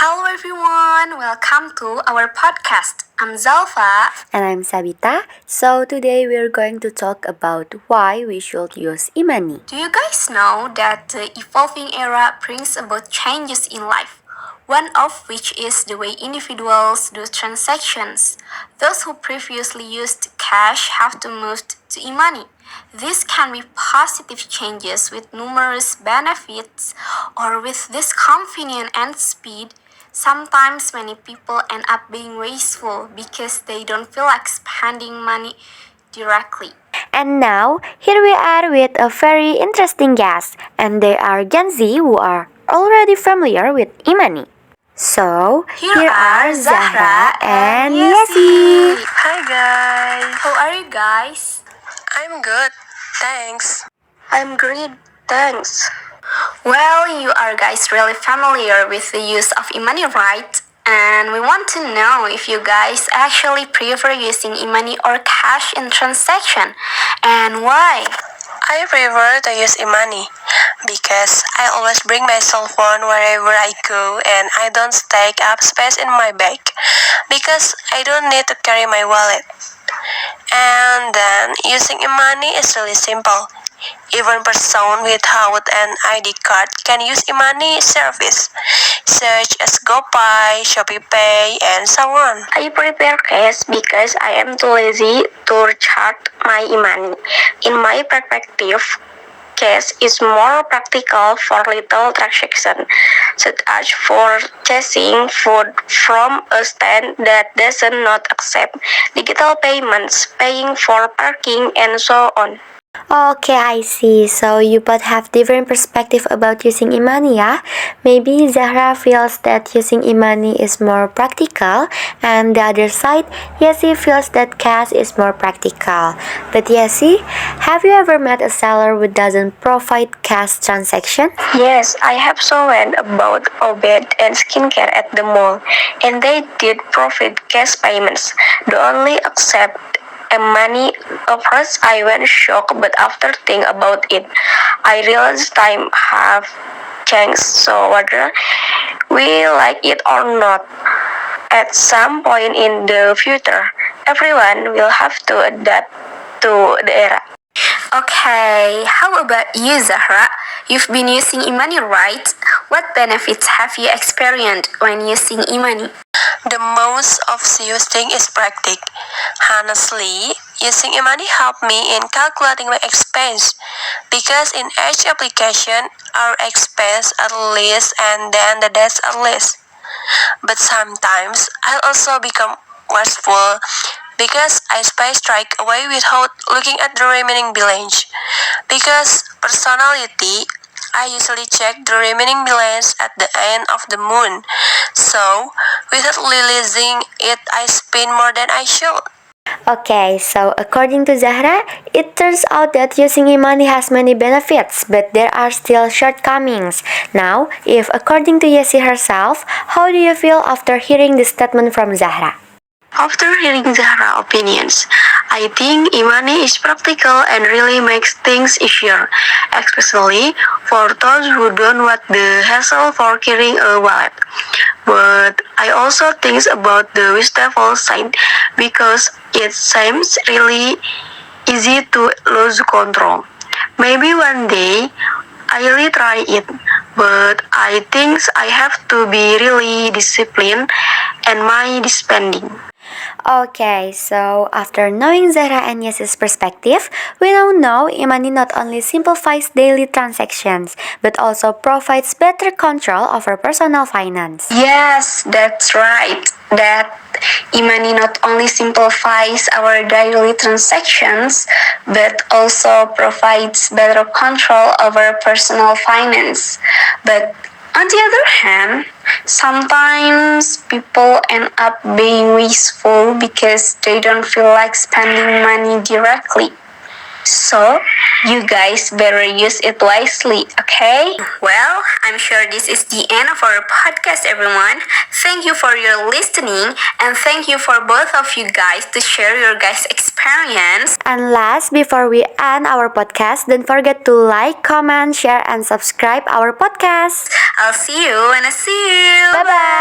Hello everyone, welcome to our podcast. I'm Zalfa. And I'm Sabita. So today we're going to talk about why we should use e-money. Do you guys know that the evolving era brings about changes in life? One of which is the way individuals do transactions. Those who previously used cash have to move to e-money. This can be positive changes with numerous benefits, or with this convenience and speed. Sometimes many people end up being wasteful because they don't feel like spending money directly. And now, here we are with a very interesting guest, and they are Gen Z who are already familiar with e-money. So, Here are Zahra and Yesi. Hi guys, How are you guys? I'm good, thanks. I'm great, thanks. Well, you are guys really familiar with the use of e-money, right? And we want to know if you guys actually prefer using e-money or cash in transaction, and why? I prefer to use e-money because I always bring my cell phone wherever I go and I don't take up space in my bag because I don't need to carry my wallet. And then using e-money is really simple. Even person without an ID card can use e-money service such as GoPay, ShopeePay, and so on. I prefer cash because I am too lazy to recharge my e-money. In my perspective, cash is more practical for little transactions, such as for purchasing food from a stand that does not accept digital payments, paying for parking, and so on. Okay, I see. So you both have different perspective about using e-money, yeah? Maybe Zahra feels that using e-money is more practical, and the other side, Yesi feels that cash is more practical. But Yesi, have you ever met a seller who doesn't provide cash transaction? Yes, I have someone about Obed and skincare at the mall, and they did provide cash payments. They only accept money. At first, I went shocked, but after thinking about it, I realized time have changed. So whether we like it or not, at some point in the future, everyone will have to adapt to the era. Okay, how about you, Zahra? You've been using e-money, right? What benefits have you experienced when using e-money? The most of using is practice. Honestly, using e-money helped me in calculating my expense because in each application, our expense at least and then the debts at least. But sometimes I also become wasteful because I spend straight away without looking at the remaining balance. Because personality, I usually check the remaining balance at the end of the month. So, without realizing it, I spend more than I should. Okay, so according to Zahra, it turns out that using e-money has many benefits, but there are still shortcomings. Now, if according to Yesi herself, how do you feel after hearing this statement from Zahra? After hearing Zahra's opinions, I think e-money is practical and really makes things easier, especially for those who don't want the hassle for carrying a wallet. But I also think about the wasteful side because it seems really easy to lose control. Maybe one day I really try it, but I think I have to be really disciplined and my spending. Okay, so after knowing Zahra and Yesi's perspective, we now know e-money not only simplifies daily transactions, but also provides better control over personal finance. Yes, that's right. That e-money not only simplifies our daily transactions, but also provides better control over personal finance. But on the other hand, sometimes people end up being wasteful because they don't feel like spending money directly. So, you guys better use it wisely, okay? Well, I'm sure this is the end of our podcast, everyone. Thank you for your listening, and thank you for both of you guys to share your guys' experience. And last, before we end our podcast, don't forget to like, comment, share, and subscribe our podcast. I'll see you when I see you. Bye-bye!